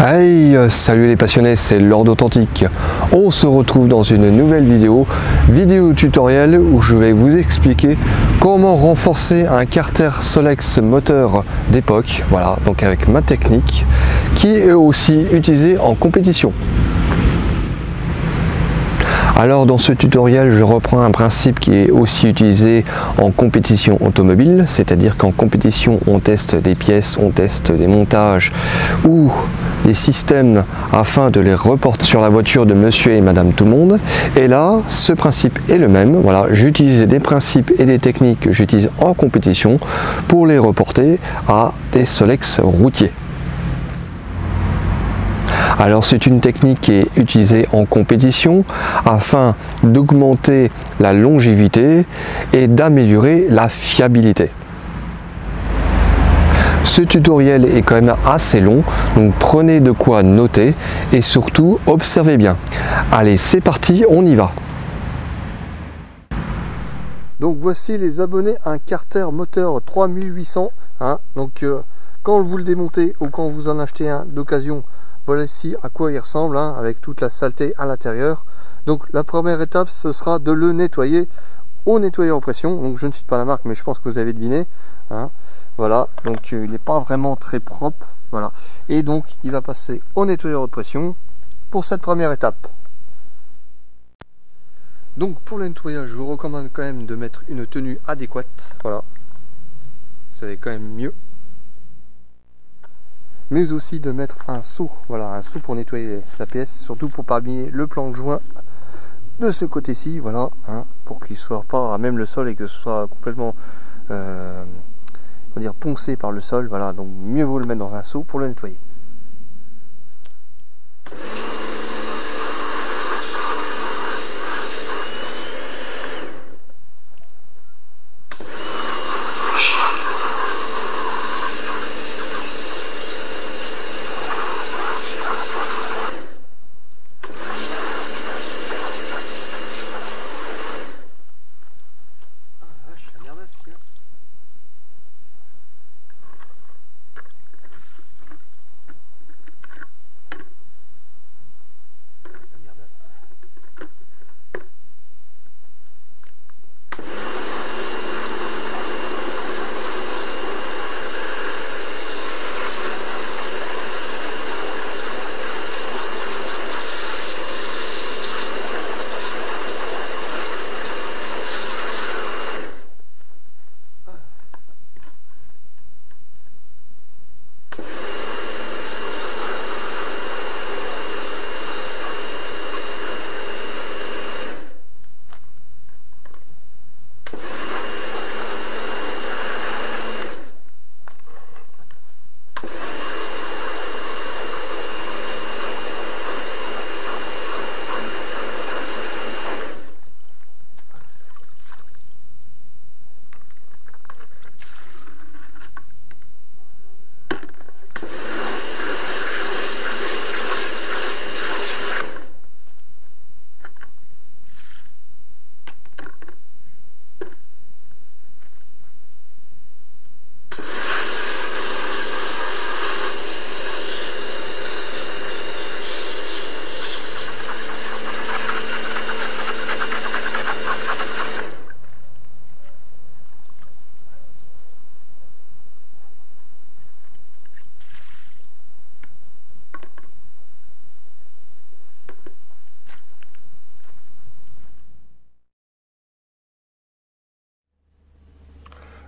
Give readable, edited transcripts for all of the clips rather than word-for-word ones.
Hey, salut les passionnés, c'est Lord Authentique. On se retrouve dans une nouvelle vidéo tutoriel où je vais vous expliquer comment renforcer un carter Solex moteur d'époque, voilà, donc avec ma technique, qui est aussi utilisée en compétition. Alors dans ce tutoriel, je reprends un principe qui est aussi utilisé en compétition automobile, c'est-à-dire qu'en compétition, on teste des pièces, on teste des montages ou des systèmes afin de les reporter sur la voiture de monsieur et madame tout le monde. Et là, ce principe est le même. Voilà, j'utilise des principes et des techniques que j'utilise en compétition pour les reporter à des Solex routiers. Alors c'est une technique qui est utilisée en compétition afin d'augmenter la longévité et d'améliorer la fiabilité. Ce tutoriel est quand même assez long, donc prenez de quoi noter et surtout observez bien. Allez, c'est parti, on y va. Donc voici les abonnés à un carter moteur 3800. Donc quand vous le démontez ou quand vous en achetez un d'occasion, voici à quoi il ressemble, avec toute la saleté à l'intérieur. Donc la première étape, ce sera de le nettoyer au nettoyeur pression. Donc je ne cite pas la marque, mais je pense que vous avez deviné. Voilà, donc il n'est pas vraiment très propre. Voilà, et donc il va passer au nettoyeur de pression pour cette première étape. Donc pour le nettoyage, je vous recommande quand même de mettre une tenue adéquate. Voilà, c'est quand même mieux. Mais aussi de mettre un seau, voilà, un seau pour nettoyer la pièce, surtout pour pas abîmer le plan de joint de ce côté-ci, voilà, pour qu'il soit pas à même le sol et que ce soit complètement poncé par le sol, voilà, donc mieux vaut le mettre dans un seau pour le nettoyer.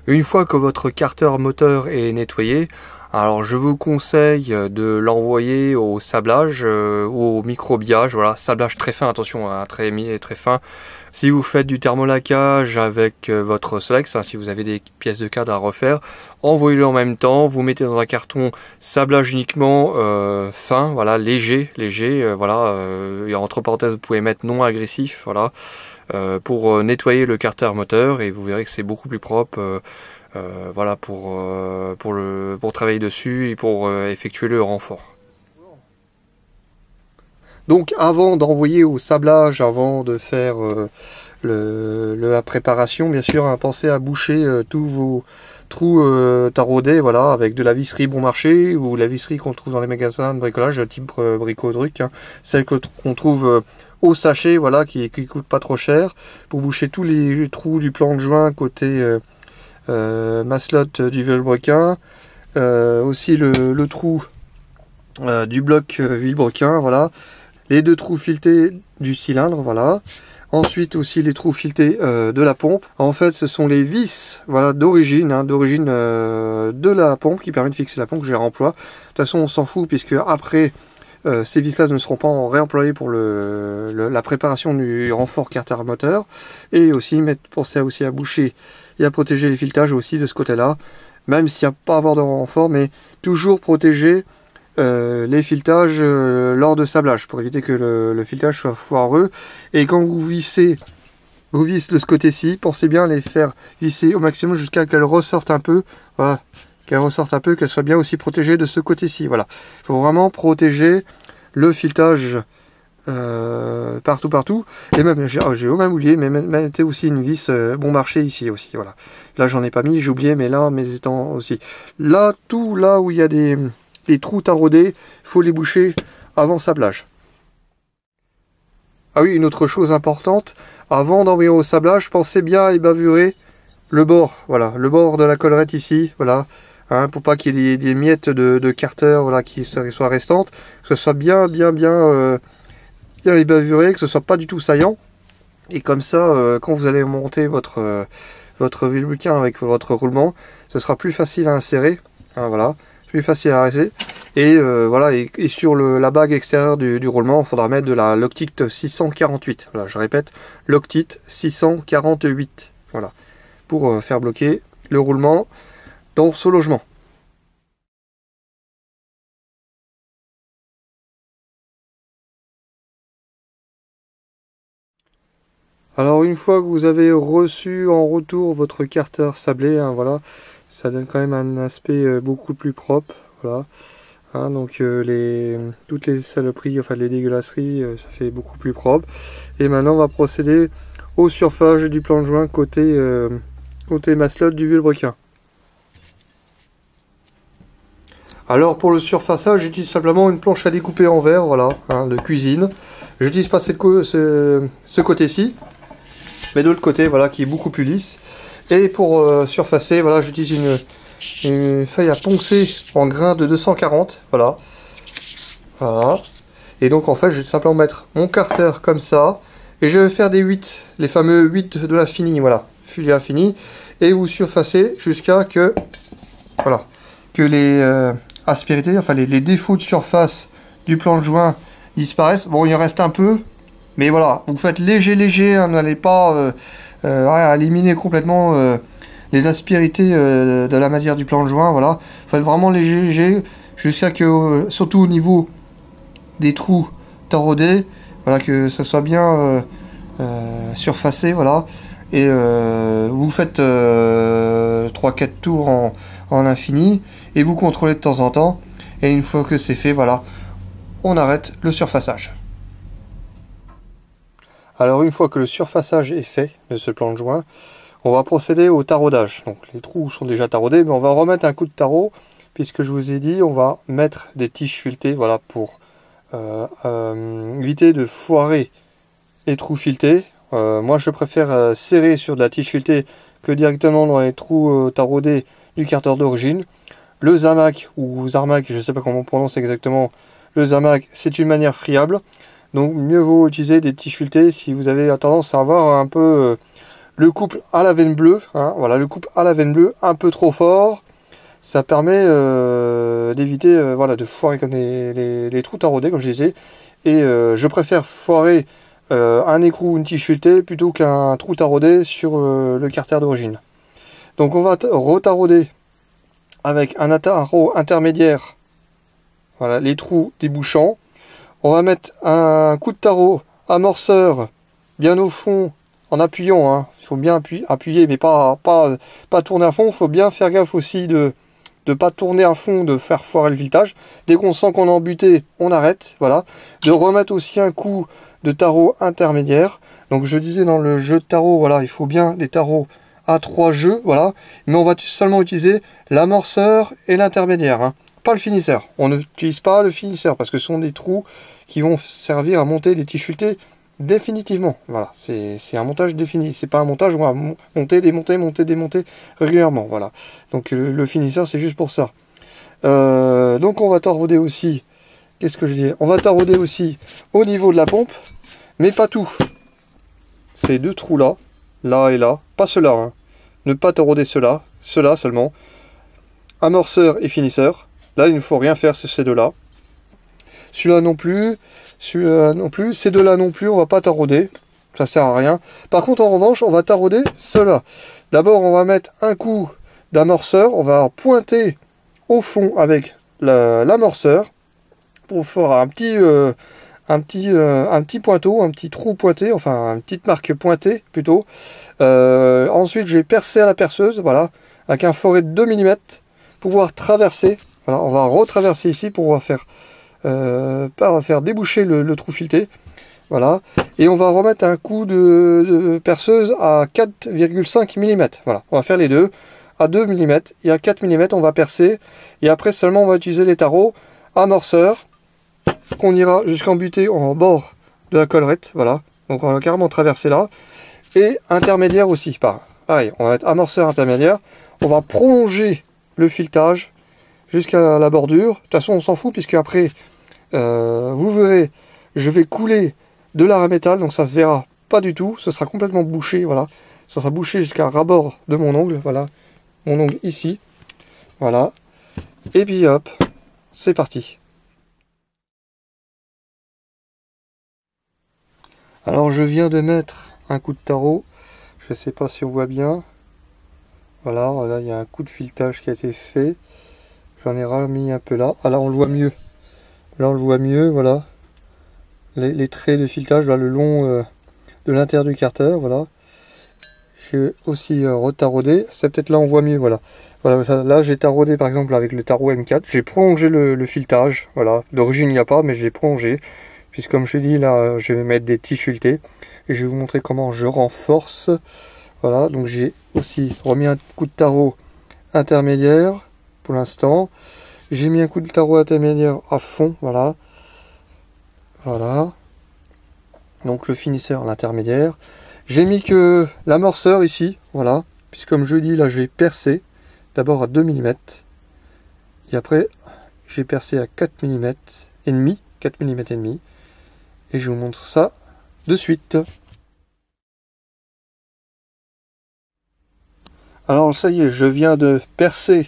Une fois que votre carter moteur est nettoyé, alors je vous conseille de l'envoyer au sablage ou au microbillage, voilà, sablage très fin, attention, très fin. Si vous faites du thermolacage avec votre Solex, si vous avez des pièces de cadre à refaire, envoyez-le en même temps, vous mettez dans un carton sablage uniquement fin, voilà, léger, voilà, et entre parenthèses vous pouvez mettre non agressif, voilà. Pour nettoyer le carter moteur et vous verrez que c'est beaucoup plus propre, voilà, pour travailler dessus et pour effectuer le renfort. Donc avant d'envoyer au sablage, avant de faire la préparation, bien sûr, hein, pensez à boucher tous vos trous taraudés, voilà, avec de la visserie bon marché ou la visserie qu'on trouve dans les magasins de bricolage, type Brico-Druc, hein, celle qu'on trouve au sachet, voilà, qui coûte pas trop cher, pour boucher tous les trous du plan de joint côté maslotte du vilebrequin, aussi le trou du bloc vilebrequin, voilà, les deux trous filetés du cylindre, voilà. Ensuite aussi les trous filetés de la pompe. En fait, ce sont les vis, voilà, d'origine, hein, de la pompe qui permet de fixer la pompe que j'ai réemploie. De toute façon, on s'en fout puisque après ces vis-là ne seront pas réemployées pour la préparation du renfort carter moteur. Et aussi pensez aussi à boucher et à protéger les filetages aussi de ce côté-là, même s'il n'y a pas à avoir de renfort, mais toujours protéger les filetages lors de sablage pour éviter que le filetage soit foireux. Et quand vous vissez vos vis de ce côté-ci, pensez bien à les faire visser au maximum jusqu'à qu'elles ressortent un peu, voilà, qu'elles soient bien aussi protégées de ce côté-ci, voilà. Il faut vraiment protéger le filetage partout, et même j'ai même oublié, mais mettez aussi une vis bon marché ici aussi, voilà. Là j'en ai pas mis, j'ai oublié, mais là mes étangs aussi. Là, tout là où il y a des trous taraudés, il faut les boucher avant sablage. Ah oui, une autre chose importante, avant d'envoyer au sablage, pensez bien à ébavurer le bord, voilà, le bord de la collerette ici, voilà, hein, pour pas qu'il y ait des miettes de carter, voilà, qui soient restantes, que ce soit bien ébavurer, que ce soit pas du tout saillant. Et comme ça, quand vous allez monter votre vilebrequin avec votre roulement, ce sera plus facile à insérer, hein, voilà, plus facile à insérer. Et voilà, et sur la bague extérieure du roulement, il faudra mettre de la Loctite 648. Voilà, je répète, Loctite 648. Voilà, pour faire bloquer le roulement dans ce logement. Alors une fois que vous avez reçu en retour votre carter sablé, hein, voilà, ça donne quand même un aspect beaucoup plus propre, voilà. Hein, donc toutes les saloperies, enfin les dégueulasseries, ça fait beaucoup plus propre. Et maintenant on va procéder au surfage du plan de joint côté maslotte du vilebrequin. Alors pour le surfaçage, j'utilise simplement une planche à découper en verre, voilà, hein, de cuisine. J'utilise pas ce côté-ci, mais de l'autre côté, voilà, qui est beaucoup plus lisse. Et pour surfacer, voilà, j'utilise une feuille à poncer en grain de 240, voilà. Voilà. Et donc en fait, je vais simplement mettre mon carter comme ça, et je vais faire des 8, les fameux 8 de l'infini, voilà, filet infini, et vous surfacez jusqu'à que, voilà, que les aspérités, enfin les défauts de surface du plan de joint disparaissent. Bon, il en reste un peu, mais voilà, vous faites léger, hein, n'allez pas éliminer complètement les aspérités de la matière du plan de joint, voilà. Faites vraiment léger, jusqu'à que, surtout au niveau des trous taraudés, voilà, que ça soit bien surfacé, voilà. Et vous faites 3-4 tours en infini, et vous contrôlez de temps en temps, et une fois que c'est fait, voilà, on arrête le surfaçage. Alors une fois que le surfaçage est fait de ce plan de joint, on va procéder au taraudage. Donc les trous sont déjà taraudés, mais on va remettre un coup de tarot, puisque je vous ai dit, on va mettre des tiges filetées, voilà, pour éviter de foirer les trous filetés. Moi je préfère serrer sur de la tige filetée que directement dans les trous taraudés du carter d'origine. Le Zamac ou Zarmac, je ne sais pas comment on prononce exactement, le Zamac, c'est une manière friable. Donc mieux vaut utiliser des tiges filetées si vous avez tendance à avoir un peu le couple à la veine bleue, hein, voilà, le couple à la veine bleue un peu trop fort. Ça permet d'éviter voilà, de foirer comme les trous taraudés, comme je disais. Et je préfère foirer un écrou ou une tige filetée plutôt qu'un trou taraudé sur le carter d'origine. Donc on va retarauder avec un tarot intermédiaire, voilà, les trous débouchants. On va mettre un coup de tarot amorceur bien au fond en appuyant, hein. Il faut bien appuyer, mais pas tourner à fond. Il faut bien faire gaffe aussi de pas tourner à fond, de faire foirer le filetage. Dès qu'on sent qu'on est embuté, on arrête, voilà. De remettre aussi un coup de tarot intermédiaire Donc je disais dans le jeu de tarot, voilà, il faut bien des tarots à 3 jeux, voilà. Mais on va seulement utiliser l'amorceur et l'intermédiaire, hein, pas le finisseur. On n'utilise pas le finisseur parce que ce sont des trous qui vont servir à monter des tiges filetées définitivement. Voilà, c'est un montage défini. C'est pas un montage où on va monter, démonter, monter, démonter régulièrement. Voilà. Donc le finisseur, c'est juste pour ça. Donc on va tarauder aussi. Qu'est-ce que je dis? On va tarauder aussi au niveau de la pompe, mais pas tout. Ces deux trous là, là et là, pas ceux-là. Hein. Ne pas tarauder ceux-là, ceux-là seulement. Amorceur et finisseur. Là, il ne faut rien faire sur ces deux-là. Celui-là non plus. Celui-là non plus. Ces deux-là non plus, on va pas tarauder. Ça sert à rien. Par contre, en revanche, on va tarauder ceux-là. D'abord, on va mettre un coup d'amorceur. On va pointer au fond avec l'amorceur pour faire un petit pointeau, un petit trou pointé, enfin une petite marque pointée plutôt. Ensuite, je vais percer à la perceuse, voilà, avec un foret de 2 mm pour pouvoir traverser. Voilà, on va retraverser ici pour pouvoir faire déboucher le trou fileté. Voilà, et on va remettre un coup de perceuse à 4,5 mm. Voilà, on va faire les deux à 2 mm et à 4 mm. On va percer et après seulement on va utiliser les tarots amorceur qu'on ira jusqu'en buter en bord de la collerette. Voilà, donc on va carrément traverser là. Et intermédiaire aussi, pareil, on va mettre amorceur intermédiaire. On va prolonger le filetage jusqu'à la bordure. De toute façon, on s'en fout, puisque après, vous verrez, je vais couler de l'art à métal, donc ça se verra pas du tout. Ce sera complètement bouché, voilà. Ça sera bouché jusqu'à ras-bord de mon ongle, voilà. Mon ongle ici, voilà. Et puis hop, c'est parti. Alors je viens de mettre un coup de tarot, je ne sais pas si on voit bien. Voilà, là il y a un coup de filetage qui a été fait. J'en ai remis un peu là. Ah là on le voit mieux. Là on le voit mieux, voilà. Les traits de filetage, là, le long de l'intérieur du carter, voilà. J'ai aussi retaraudé. C'est peut-être là on voit mieux, voilà. Voilà, là j'ai taraudé par exemple avec le tarot M4. J'ai prolongé le filetage, voilà. D'origine il n'y a pas, mais j'ai prolongé. Puisque comme je dis là, je vais mettre des tiges filetées. Et je vais vous montrer comment je renforce. Voilà, donc j'ai aussi remis un coup de tarot intermédiaire pour l'instant. J'ai mis un coup de tarot intermédiaire à fond, voilà. Voilà. Donc le finisseur, l'intermédiaire. J'ai mis que l'amorceur ici, voilà. Puisque comme je dis, là je vais percer. D'abord à 2 mm. Et après, j'ai percé à 4 mm et demi. 4 mm et demi. Et je vous montre ça de suite. Alors ça y est, je viens de percer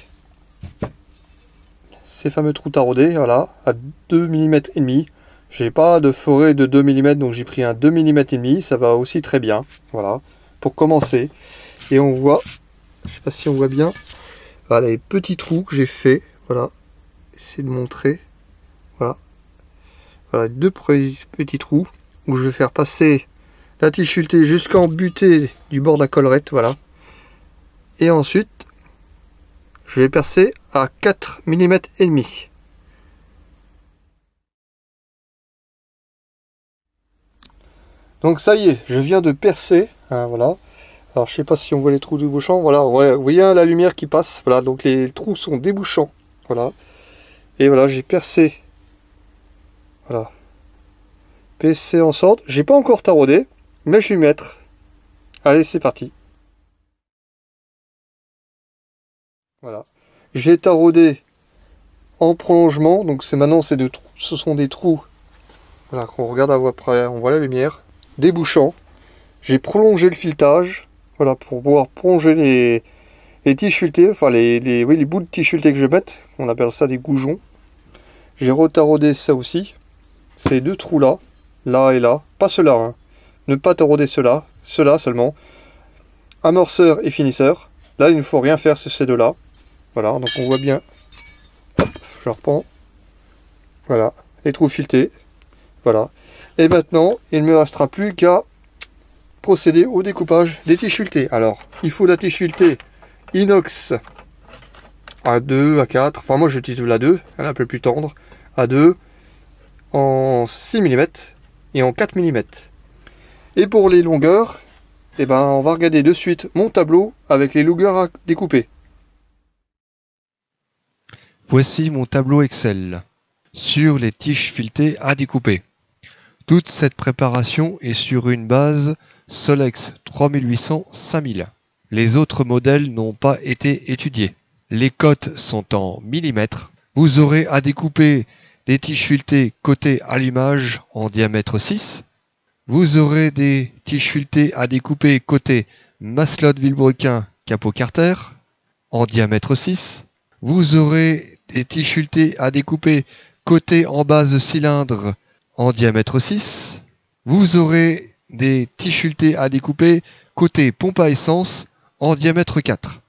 ces fameux trous taraudés, voilà, à 2 mm et demi. J'ai pas de forêt de 2 mm, donc j'ai pris un 2 mm et demi, ça va aussi très bien, voilà, pour commencer. Et on voit, je sais pas si on voit bien, voilà les petits trous que j'ai fait, voilà, essayer de montrer, voilà, voilà, deux petits trous, où je vais faire passer la tige filetée jusqu'en butée du bord de la collerette, voilà. Et ensuite, je vais percer à 4 mm et demi. Donc ça y est, je viens de percer, hein, voilà. Alors je sais pas si on voit les trous débouchants, voilà, ouais, vous voyez la lumière qui passe, voilà, donc les trous sont débouchants, voilà. Et voilà, j'ai percé, voilà, percé en sorte, j'ai pas encore taraudé, mais je vais mettre. Allez, c'est parti. Voilà, j'ai taraudé en prolongement, donc c'est maintenant ce sont des trous, voilà, qu'on regarde à près, on voit la lumière, débouchant. J'ai prolongé le filetage, voilà, pour pouvoir prolonger les tiges filetées, enfin les bouts de tiges filetées que je vais mettre, on appelle ça des goujons. J'ai retaraudé ça aussi, ces deux trous là, là et là, pas ceux-là, hein. Ne pas tarauder ceux-là, ceux-là seulement. Amorceur et finisseur, là il ne faut rien faire sur ces deux-là. Voilà, donc on voit bien, hop, je reprends, voilà, les trous filetés, voilà. Et maintenant, il ne me restera plus qu'à procéder au découpage des tiges filetées. Alors, il faut la tige filetée inox à 2, à 4, enfin moi j'utilise la 2, elle est un peu plus tendre, à 2, en 6 mm et en 4 mm. Et pour les longueurs, eh ben, on va regarder de suite mon tableau avec les longueurs à découper. Voici mon tableau Excel sur les tiges filetées à découper. Toute cette préparation est sur une base Solex 3800-5000. Les autres modèles n'ont pas été étudiés. Les cotes sont en millimètres. Vous aurez à découper des tiges filetées côté allumage en diamètre 6. Vous aurez des tiges filetées à découper côté Maslot Vilebrequin capot Carter en diamètre 6. Vous aurez des tiges filetées à découper côté en base cylindre en diamètre 6. Vous aurez des tiges filetées à découper côté pompe à essence en diamètre 4.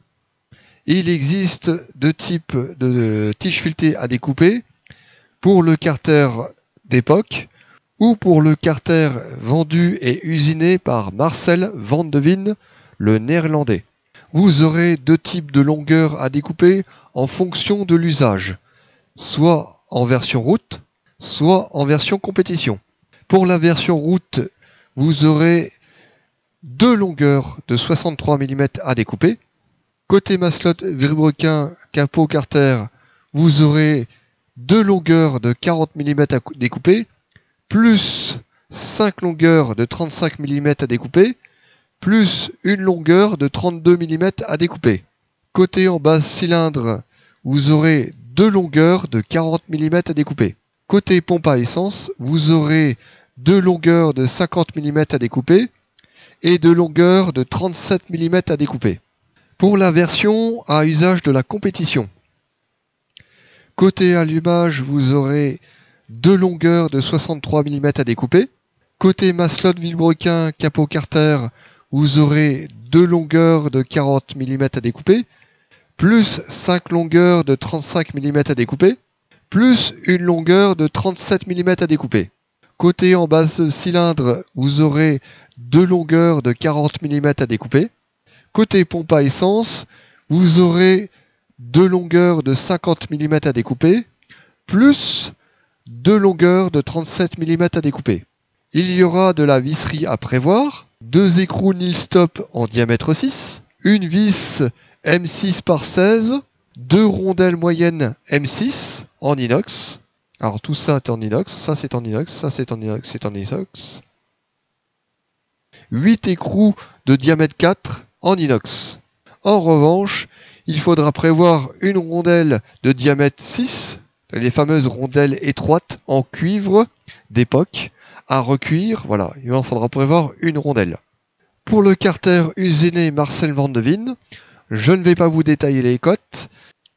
Il existe deux types de tiges filetées à découper pour le carter d'époque ou pour le carter vendu et usiné par Marcel Van de Veen, le néerlandais. Vous aurez deux types de longueurs à découper en fonction de l'usage, soit en version route, soit en version compétition. Pour la version route, vous aurez deux longueurs de 63 mm à découper. Côté Maslot Vilebrequin capot Carter, vous aurez deux longueurs de 40 mm à découper, plus 5 longueurs de 35 mm à découper, plus une longueur de 32 mm à découper. Côté en base cylindre, vous aurez deux longueurs de 40 mm à découper. Côté pompe à essence, vous aurez deux longueurs de 50 mm à découper et deux longueurs de 37 mm à découper. Pour la version à usage de la compétition, côté allumage, vous aurez deux longueurs de 63 mm à découper. Côté Maslot Vilebrequin capot Carter, vous aurez deux longueurs de 40 mm à découper, plus 5 longueurs de 35 mm à découper, plus une longueur de 37 mm à découper. Côté en base cylindre, vous aurez deux longueurs de 40 mm à découper. Côté pompe à essence, vous aurez deux longueurs de 50 mm à découper, plus deux longueurs de 37 mm à découper. Il y aura de la visserie à prévoir, deux écrous Nil-Stop en diamètre 6, une vis M6 par 16, deux rondelles moyennes M6 en inox. Alors tout ça est en inox, ça c'est en inox, ça c'est en inox, c'est en inox. 8 écrous de diamètre 4 en inox. En revanche, il faudra prévoir une rondelle de diamètre 6, les fameuses rondelles étroites en cuivre d'époque, à recuire, voilà, il en faudra prévoir une rondelle. Pour le carter usiné Marcel Van de Veen, je ne vais pas vous détailler les cotes,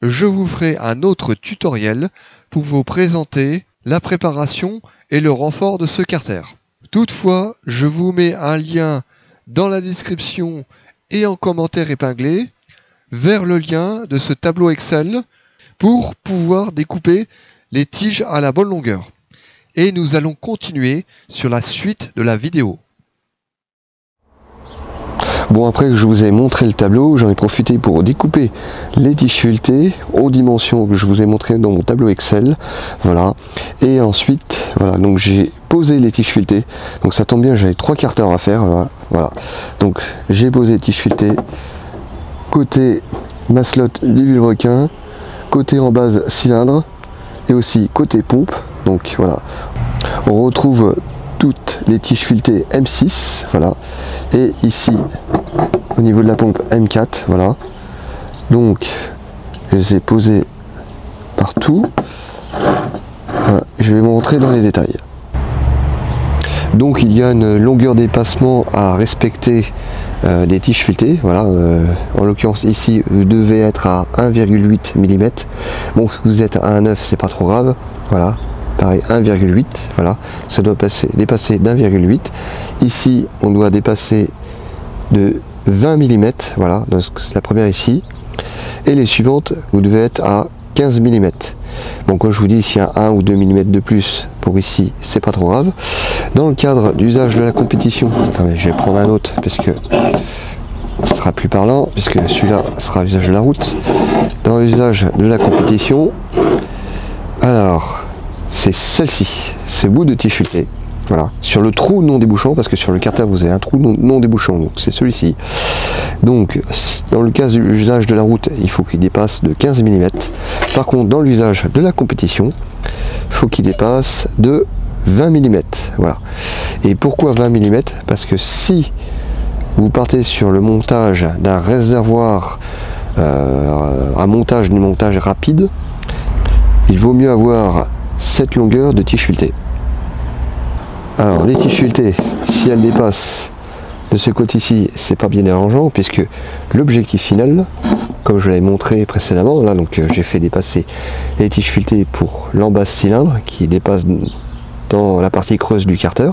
je vous ferai un autre tutoriel pour vous présenter la préparation et le renfort de ce carter. Toutefois, je vous mets un lien dans la description et en commentaire épinglé vers le lien de ce tableau Excel pour pouvoir découper les tiges à la bonne longueur. Et nous allons continuer sur la suite de la vidéo. Bon, après que je vous ai montré le tableau, j'en ai profité pour découper les tiges filetées aux dimensions que je vous ai montré dans mon tableau Excel. Voilà. Et ensuite, voilà, donc j'ai posé les tiges filetées. Donc ça tombe bien, j'avais 3 carters à faire. Voilà. Donc j'ai posé les tiges filetées côté Maslot du Vilebrequin, côté en base cylindre et aussi côté pompe. Donc voilà. On retrouve toutes les tiges filetées M6, voilà, et ici au niveau de la pompe M4, voilà. Donc je les ai posées partout. Voilà. Je vais vous montrer dans les détails. Donc il y a une longueur d'espacement à respecter des tiges filetées, voilà. En l'occurrence ici vous devez être à 1,8 mm. Bon, si vous êtes à 1,9, c'est pas trop grave, voilà. Pareil, 1,8, voilà, ça doit dépasser d'1,8. Ici, on doit dépasser de 20 mm, voilà, c'est la première ici. Et les suivantes, vous devez être à 15 mm. Bon, comme je vous dis, s'il y a 1 ou 2 mm de plus pour ici, c'est pas trop grave. Dans le cadre d'usage de la compétition, attendez, je vais prendre un autre parce que ce sera plus parlant, puisque celui-là sera l'usage de la route. Dans l'usage de la compétition, alors, c'est celle-ci, ce bout de tige filetée, Voilà, sur le trou non débouchant, parce que sur le carter vous avez un trou non débouchant, donc c'est celui-ci. Donc dans le cas de l'usage de la route, il faut qu'il dépasse de 15 mm. Par contre dans l'usage de la compétition, il faut qu'il dépasse de 20 mm. Voilà. Et pourquoi 20 mm? Parce que si vous partez sur le montage d'un réservoir, un montage rapide, il vaut mieux avoir cette longueur de tige filetée. Alors les tiges filetées, si elles dépassent de ce côté-ci, c'est pas bien dérangeant, puisque l'objectif final, comme je l'avais montré précédemment, là donc j'ai fait dépasser les tiges filetées pour l'embase cylindre qui dépasse dans la partie creuse du carter,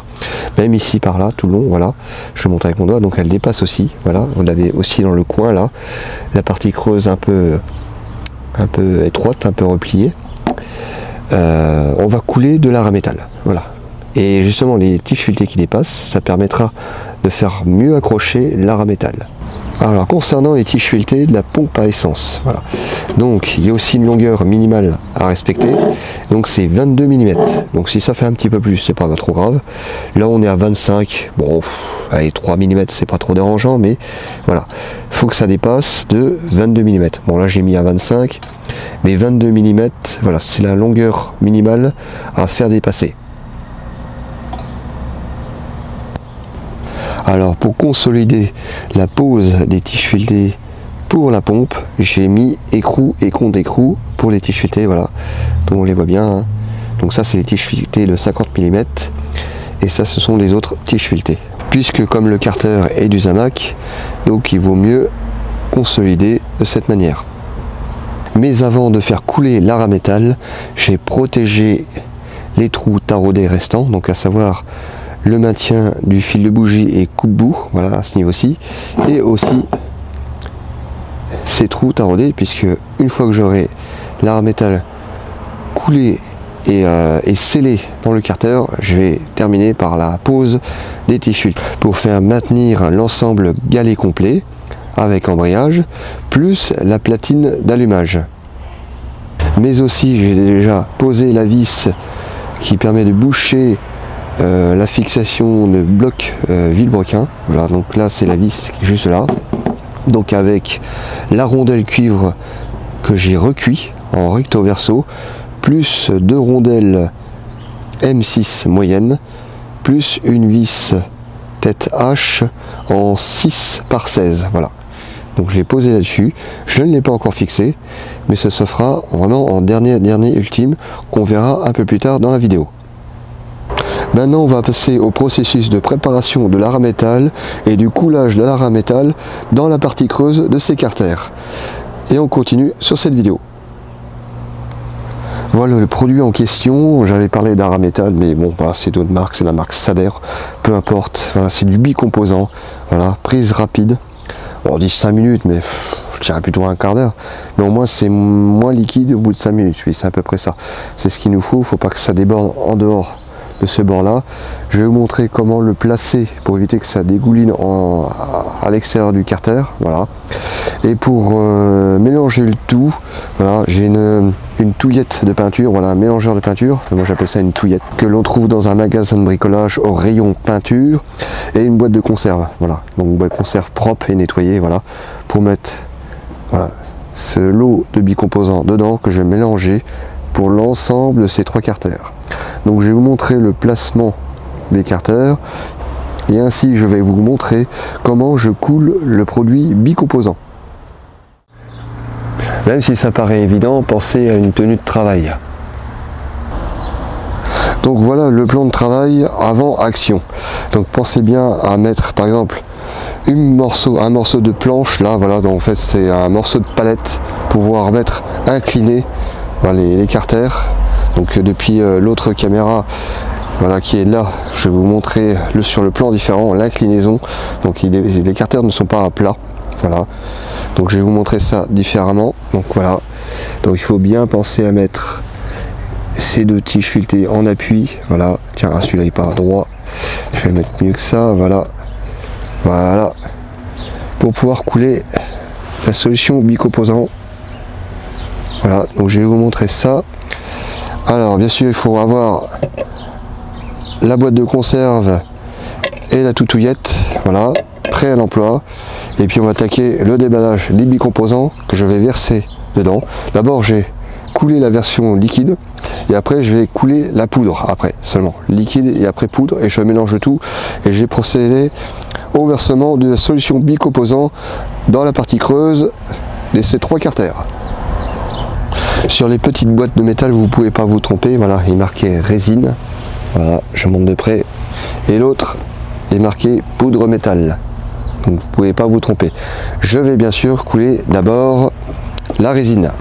même ici par là tout le long, voilà, je montre avec mon doigt, donc elle dépasse aussi, voilà, vous l'avez aussi dans le coin là, la partie creuse un peu étroite, un peu repliée. On va couler de l'art à métal, voilà. Et justement les tiges filetées qui dépassent, ça permettra de faire mieux accrocher l'art à métal. Alors concernant les tiges filetées de la pompe à essence, voilà. Donc il y a aussi une longueur minimale à respecter, donc c'est 22 mm. Donc si ça fait un petit peu plus, c'est pas trop grave. Là on est à 25, bon, allez 3 mm c'est pas trop dérangeant, mais voilà, faut que ça dépasse de 22 mm. Bon là j'ai mis à 25, mais 22 mm, voilà, c'est la longueur minimale à faire dépasser. Alors pour consolider la pose des tiges filetées pour la pompe, j'ai mis écrou et contre écrou pour les tiges filetées, voilà, donc on les voit bien, hein. Donc ça c'est les tiges filetées de 50 mm et ça ce sont les autres tiges filetées. Puisque comme le carter est du Zamac, donc il vaut mieux consolider de cette manière. Mais avant de faire couler l'art à métal, j'ai protégé les trous taraudés restants, donc à savoir le maintien du fil de bougie et coupe-bout, voilà, à ce niveau-ci, et aussi ces trous taraudés, puisque une fois que j'aurai l'art à métal coulé et scellé dans le carter, je vais terminer par la pose des tiges filetées pour faire maintenir l'ensemble galet complet avec embrayage, plus la platine d'allumage. Mais aussi j'ai déjà posé la vis qui permet de boucher la fixation de bloc vilebrequin, voilà, donc là c'est la vis qui est juste là, donc avec la rondelle cuivre que j'ai recuit en recto verso, plus 2 rondelles M6 moyenne, plus une vis tête H en 6 par 16, voilà. Donc je l'ai posé là-dessus, je ne l'ai pas encore fixé, mais ce se fera vraiment en dernier ultime, qu'on verra un peu plus tard dans la vidéo. Maintenant on va passer au processus de préparation de l'art à métal et du coulage de l'art à métal dans la partie creuse de ces carters. Et on continue sur cette vidéo. Voilà le produit en question, j'avais parlé d'art à métal, mais bon, voilà, c'est d'autres marques, c'est la marque Sader, peu importe, voilà, c'est du bicomposant, voilà, prise rapide. Bon, on dit 5 minutes, mais je dirais plutôt un quart d'heure, mais au moins c'est moins liquide au bout de 5 minutes, oui, c'est à peu près ça. C'est ce qu'il nous faut pas que ça déborde en dehors de ce bord là. Je vais vous montrer comment le placer pour éviter que ça dégouline à l'extérieur du carter, voilà. Et pour mélanger le tout, voilà, j'ai une touillette de peinture, voilà, un mélangeur de peinture, moi j'appelle ça une touillette, que l'on trouve dans un magasin de bricolage au rayon peinture, et une boîte de conserve, voilà, donc une boîte de conserve propre et nettoyée, voilà, pour mettre, voilà, ce lot de bicomposants dedans que je vais mélanger pour l'ensemble de ces 3 carters. Donc je vais vous montrer le placement des carters et ainsi je vais vous montrer comment je coule le produit bicomposant. Même si ça paraît évident, pensez à une tenue de travail. Donc voilà le plan de travail avant action. Donc pensez bien à mettre par exemple un morceau de planche là, voilà, donc en fait c'est un morceau de palette pour pouvoir mettre incliné, voilà, les carters. Donc depuis l'autre caméra, voilà, qui est là, je vais vous montrer sur le plan différent l'inclinaison. Donc les carters ne sont pas à plat, voilà. Donc je vais vous montrer ça différemment. Donc voilà. Donc il faut bien penser à mettre ces 2 tiges filetées en appui. Voilà. Tiens, celui-là il part droit. Je vais le mettre mieux que ça. Voilà. Voilà. Pour pouvoir couler la solution bicomposant. Voilà. Donc je vais vous montrer ça. Alors bien sûr il faut avoir la boîte de conserve et la toutouillette, voilà, prêt à l'emploi. Et puis on va attaquer le déballage des bicomposants que je vais verser dedans. D'abord j'ai coulé la version liquide et après je vais couler la poudre, après seulement liquide et après poudre, et je mélange tout et j'ai procédé au versement de la solution bicomposant dans la partie creuse de ces 3 carters. Sur les petites boîtes de métal, vous ne pouvez pas vous tromper, voilà, il est marqué résine, voilà, je monte de près, et l'autre est marqué poudre métal, donc vous ne pouvez pas vous tromper. Je vais bien sûr couler d'abord la résine.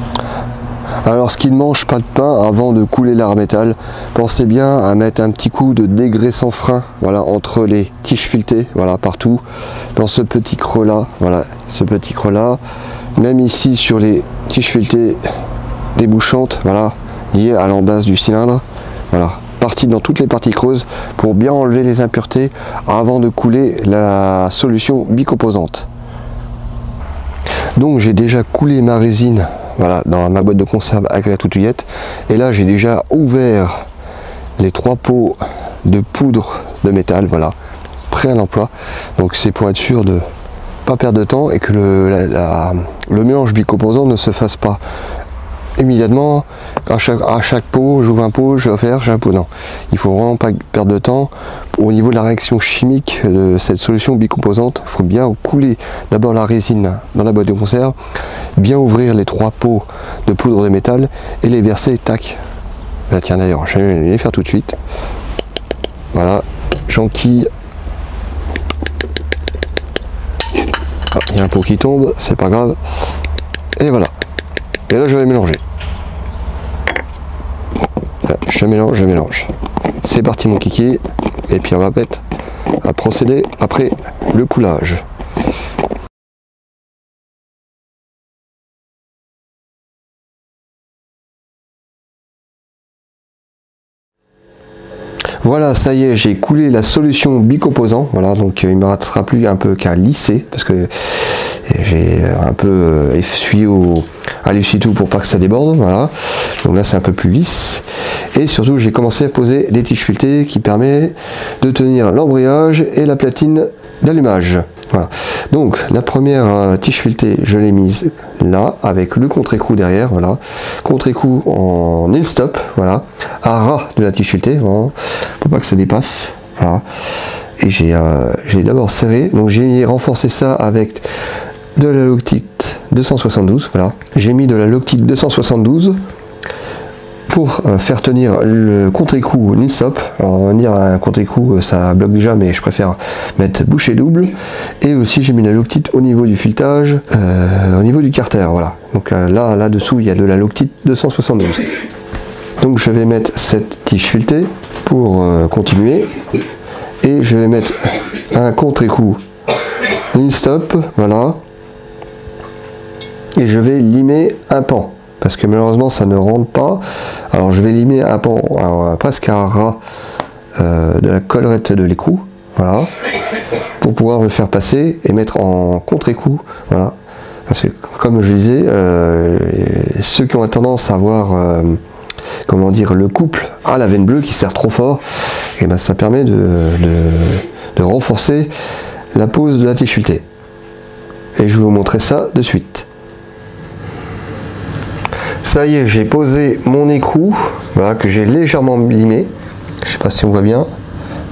Alors ce qui ne mange pas de pain, avant de couler l'art métal, pensez bien à mettre un petit coup de dégraissant frein, voilà, entre les tiges filetées, voilà, partout, dans ce petit creux là, voilà, ce petit creux là, même ici sur les tiges filetées débouchantes, voilà, liées à l'embase du cylindre, voilà, partie dans toutes les parties creuses pour bien enlever les impuretés avant de couler la solution bicomposante. Donc j'ai déjà coulé ma résine, voilà, dans ma boîte de conserve avec la toutouillette, et là j'ai déjà ouvert les 3 pots de poudre de métal, voilà, prêt à l'emploi. Donc c'est pour être sûr de pas perdre de temps et que le mélange bicomposant ne se fasse pas immédiatement. À chaque pot, j'ouvre un pot, je vais faire, j'ai un pot. Non, il faut vraiment pas perdre de temps. Au niveau de la réaction chimique de cette solution bicomposante, il faut bien couler d'abord la résine dans la boîte de conserve, bien ouvrir les 3 pots de poudre de métal et les verser, tac. Bah, tiens d'ailleurs, je vais les faire tout de suite. Voilà, j'enquille. Ah, il y a un pot qui tombe, c'est pas grave. Et voilà. Et là je vais mélanger. Je mélange. C'est parti mon kiki. Et puis on va mettre à procéder après le coulage. Voilà, ça y est, j'ai coulé la solution bicomposant. Voilà, donc il ne me restera plus un peu qu'à lisser parce que j'ai un peu essuyé à l'essuie-tout pour pas que ça déborde. Voilà, donc là c'est un peu plus lisse. Et surtout, j'ai commencé à poser les tiges filetées qui permet de tenir l'embrayage et la platine d'allumage. Voilà. Donc la première tige filetée, je l'ai mise là avec le contre-écrou derrière, voilà, contre-écrou en nil stop, voilà, à ras de la tige filetée, voilà, pour pas que ça dépasse, voilà. Et j'ai d'abord serré, donc j'ai renforcé ça avec de la Loctite 272, voilà. J'ai mis de la Loctite 272 pour faire tenir le contre-écrou nil stop. Alors on va dire un contre-écroux ça bloque déjà, mais je préfère mettre bouchée double. Et aussi j'ai mis la Loctite au niveau du filetage, au niveau du carter, voilà. Donc là dessous il y a de la Loctite 272. Donc je vais mettre cette tige filetée pour continuer, et je vais mettre un contre-écrou nil stop, voilà, et je vais limer un pan parce que malheureusement ça ne rentre pas. Alors je vais limer un pan presque à ras de la collerette de l'écrou, voilà, pour pouvoir le faire passer et mettre en contre-écrou, voilà, parce que comme je disais, ceux qui ont tendance à avoir comment dire, le couple à la veine bleue qui sert trop fort, et ben ça permet de renforcer la pose de la tige filetée. Et je vais vous montrer ça de suite. Ça y est, j'ai posé mon écrou, voilà, que j'ai légèrement limé. Je sais pas si on voit bien.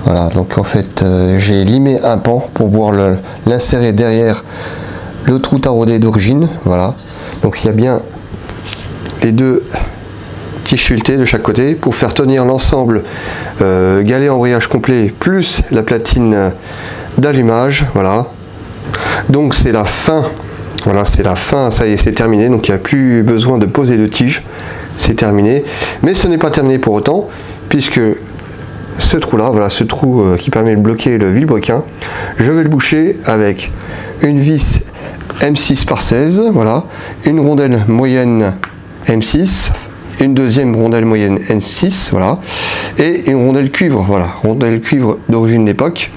Voilà, donc en fait, j'ai limé un pan pour pouvoir l'insérer derrière le trou taraudé d'origine. Voilà, donc il y a bien les deux tiges filetées de chaque côté pour faire tenir l'ensemble galet embrayage complet plus la platine d'allumage. Voilà, donc c'est la fin. Voilà, c'est la fin, ça y est, c'est terminé, donc il n'y a plus besoin de poser de tige, c'est terminé. Mais ce n'est pas terminé pour autant, puisque ce trou-là, voilà, ce trou qui permet de bloquer le vilebrequin, je vais le boucher avec une vis M6 par 16, voilà, une rondelle moyenne M6, une deuxième rondelle moyenne N6, voilà, et une rondelle cuivre, voilà, rondelle cuivre d'origine d'époque,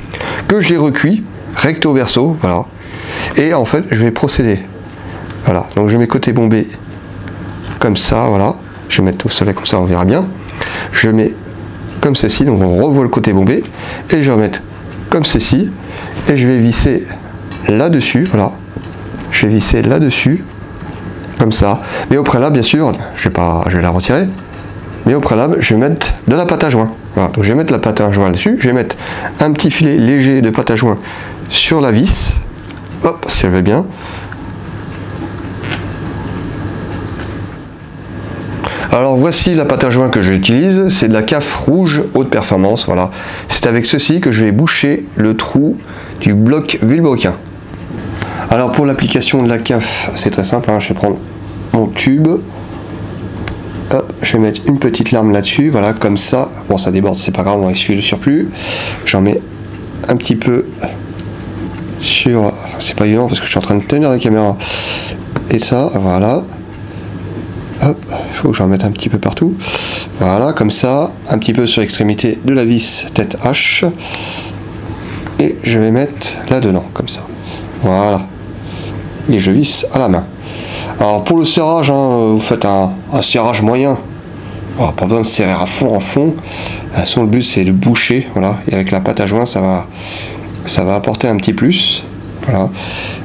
que j'ai recuit recto verso, voilà. Et en fait, je vais procéder. Voilà, donc je mets côté bombé comme ça, voilà. Je vais mettre au soleil comme ça, on verra bien. Je mets comme ceci. Donc on revoit le côté bombé et je vais remettre comme ceci et je vais visser là-dessus. Voilà, je vais visser là-dessus comme ça. Mais au préalable, bien sûr, je vais la retirer. Mais au préalable, je vais mettre de la pâte à joint. Voilà, donc je vais mettre la pâte à joint dessus. Je vais mettre un petit filet léger de pâte à joint sur la vis. Hop, si elle va bien. Alors voici la pâte à joint que j'utilise, c'est de la CAF rouge haute performance, voilà. C'est avec ceci que je vais boucher le trou du bloc vilebrequin. Alors pour l'application de la CAF, c'est très simple, hein. Je vais prendre mon tube, hop, je vais mettre une petite lame là-dessus, voilà, comme ça. Bon, ça déborde, c'est pas grave, on va essuyer le surplus. J'en mets un petit peu sur... Enfin, c'est pas évident parce que je suis en train de tenir la caméra. Et ça, voilà. Hop, il faut que j'en mette un petit peu partout. Voilà, comme ça, un petit peu sur l'extrémité de la vis tête H. Et je vais mettre là-dedans, comme ça. Voilà. Et je visse à la main. Alors pour le serrage, hein, vous faites un serrage moyen. Alors, pas besoin de serrer à fond en fond. Le but c'est de boucher, voilà. Et avec la pâte à joint, ça va apporter un petit plus. Voilà.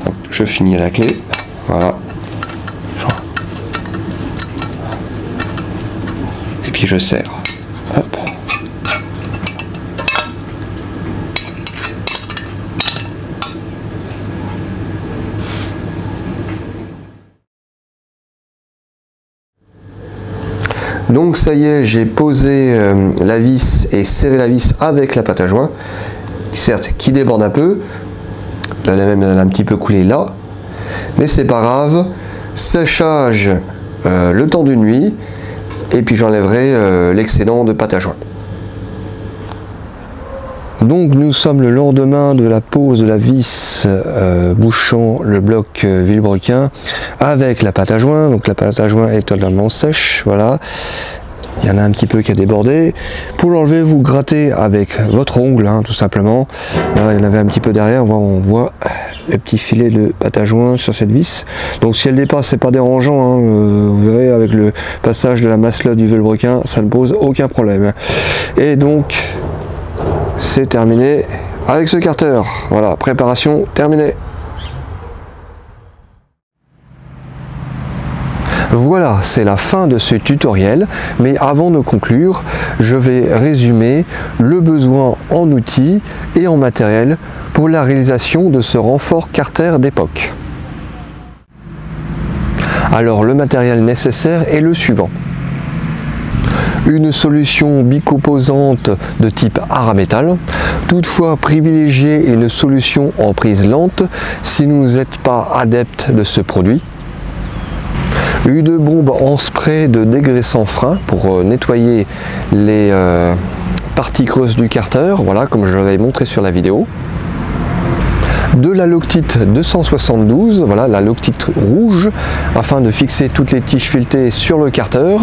Donc, je finis à la clé. Voilà. Et puis je serre. Hop. Donc ça y est, j'ai posé la vis et serré la vis avec la pâte à joint, certes qui déborde un peu, là même elle a un petit peu coulé là, mais c'est pas grave, séchage le temps d'une nuit, et puis j'enlèverai l'excédent de pâte à joint. Donc nous sommes le lendemain de la pose de la vis bouchant le bloc vilebrequin avec la pâte à joint. Donc la pâte à joint est totalement sèche, voilà. Il y en a un petit peu qui a débordé. Pour l'enlever, vous grattez avec votre ongle, hein, tout simplement. Là, il y en avait un petit peu derrière, on voit les petits filets de pâte à joint sur cette vis. Donc si elle dépasse, c'est pas dérangeant, hein. Vous verrez avec le passage de la masselotte du vilebrequin, ça ne pose aucun problème. Et donc c'est terminé avec ce carter. Voilà, préparation terminée. Voilà, c'est la fin de ce tutoriel, mais avant de conclure, je vais résumer le besoin en outils et en matériel pour la réalisation de ce renfort carter d'époque. Alors le matériel nécessaire est le suivant. Une solution bicomposante de type aramétal. Toutefois, privilégiez une solution en prise lente si vous n'êtes pas adepte de ce produit. Une bombe en spray de dégraissant frein pour nettoyer les parties creuses du carter, voilà, comme je l'avais montré sur la vidéo. De la Loctite 272, voilà, la Loctite rouge, afin de fixer toutes les tiges filetées sur le carter,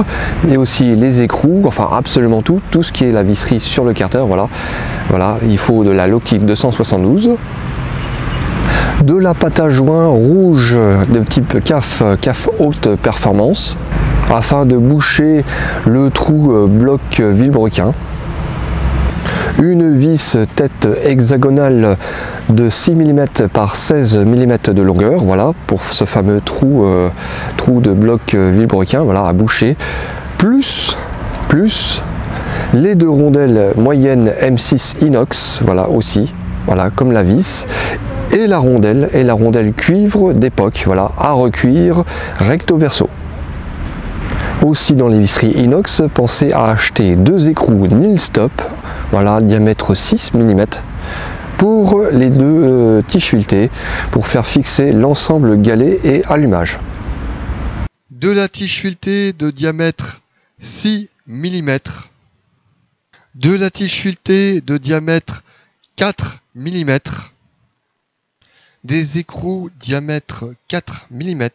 mais aussi les écrous, enfin absolument tout ce qui est la visserie sur le carter, voilà, il faut de la Loctite 272. De la pâte à joint rouge de type CAF haute performance, afin de boucher le trou bloc vilebrequin. Une vis tête hexagonale de 6 mm par 16 mm de longueur, voilà, pour ce fameux trou de bloc vilebrequin, voilà, à boucher, plus les deux rondelles moyennes M6 inox, voilà, aussi, voilà, comme la vis, et la rondelle cuivre d'époque, voilà, à recuire recto verso. Aussi dans les visseries inox, pensez à acheter deux écrous Nilstop, voilà, diamètre 6 mm, pour les deux tiges filetées, pour faire fixer l'ensemble galet et allumage. De la tige filetée de diamètre 6 mm. De la tige filetée de diamètre 4 mm. Des écrous diamètre 4 mm.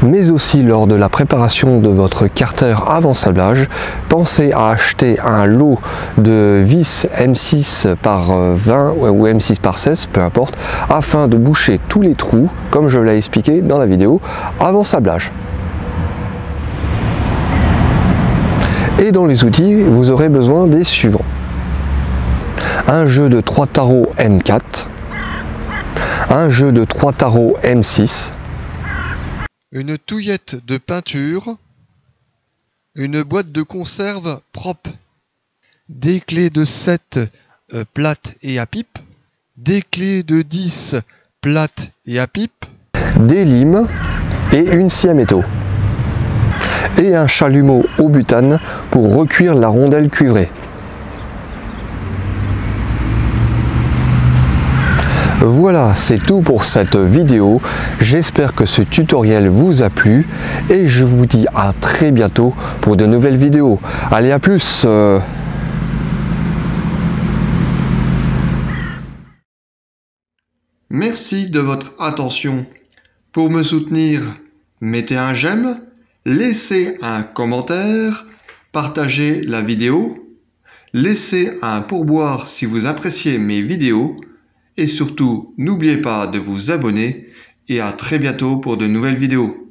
Mais aussi lors de la préparation de votre carter avant sablage, pensez à acheter un lot de vis M6 par 20 ou M6 par 16, peu importe, afin de boucher tous les trous, comme je l'ai expliqué dans la vidéo, avant sablage. Et dans les outils, vous aurez besoin des suivants. Un jeu de 3 tarots M4, un jeu de 3 tarots M6, une touillette de peinture, une boîte de conserve propre, des clés de 7 plates et à pipe, des clés de 10 plates et à pipe, des limes et une scie à métaux, et un chalumeau au butane pour recuire la rondelle cuivrée. Voilà, c'est tout pour cette vidéo. J'espère que ce tutoriel vous a plu et je vous dis à très bientôt pour de nouvelles vidéos. Allez, à plus. Merci de votre attention. Pour me soutenir, mettez un j'aime, laissez un commentaire, partagez la vidéo, laissez un pourboire si vous appréciez mes vidéos et surtout, n'oubliez pas de vous abonner et à très bientôt pour de nouvelles vidéos.